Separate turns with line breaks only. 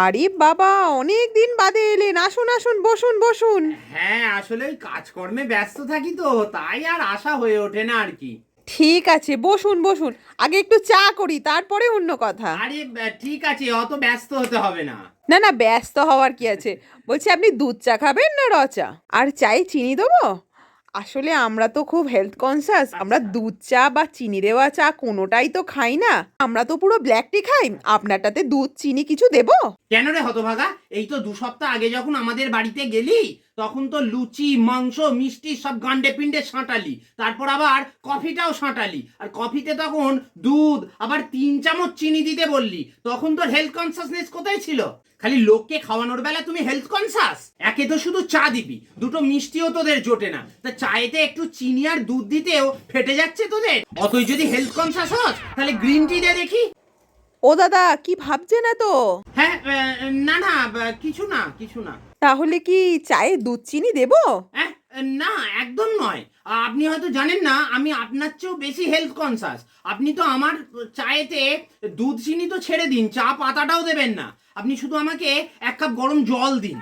আরে বাবা, অনেক দিন বাদে এলেন। আসুন আসুন, বসুন বসুন।
হ্যাঁ, আসলে ওই কাজকর্মে ব্যস্ত থাকি তো, তাই আর আসা হয়ে ওঠে না আর কি।
ঠিক আছে, বসুন বসুন। আগে একটু চা করি, তারপরে অন্য কথা।
আরে ঠিক আছে, অত ব্যস্ত হতে হবে না।
না না, ব্যস্ত হওয়ার কি আছে। বলছি, আপনি দুধ চা খাবেন না র চা? আর চায়ে চিনি দেবো? আসলে আমরা তো খুব হেলথ কনসাস, আমরা
আচ্ছা।
দুধ চা বা চিনি দেওয়া চা কোনোটাই তো খাই না। আমরা তো পুরো ব্ল্যাক টি খাই। আপনারটাতে দুধ চিনি কিছু দেবো?
কেন রে হতভাগা, এই তো 2 সপ্তাহ আগে যখন আমাদের বাড়িতে গেলি, তখন তো লুচি মাংস মিষ্টি সব গান্ডে পিন্ডে সাঁটালি, তারপর আবার কফিটাও সাঁটালি, আর কফিতে তখন দুধ আবার 3 চামচ চিনি দিতে বললি। তখন তোর হেলথ কনসাসনেস কোথায় ছিল? খালি লোককে খাওয়ানোর বেলা তুমি হেলথ কনসাস। একে তো শুধু চা দিবি, দুটো মিষ্টিও তোদের জোটে না, তা চায়েতে একটু চিনি আর দুধ দিতেও ফেটে যাচ্ছে তোদের। অতই যদি হেলথ কনসাস হস, তাহলে গ্রিন টি দে দেখি।
ও দাদা, কি ভাবছে না তো?
হ্যাঁ, না না, কিছু না কিছু না।
তাহলে কি চায়ে দুধ চিনি দেবো?
হ্যাঁ, না, একদম নয়। আপনি হয়তো জানেন না, আমি আপনার চেয়েও বেশি হেলথ কনসাস। আপনি তো আমার চায়েতে দুধ চিনি তো ছেড়ে দিন, চা পাতাটাও দেবেন না। আপনি শুধু আমাকে 1 কাপ গরম জল দিন।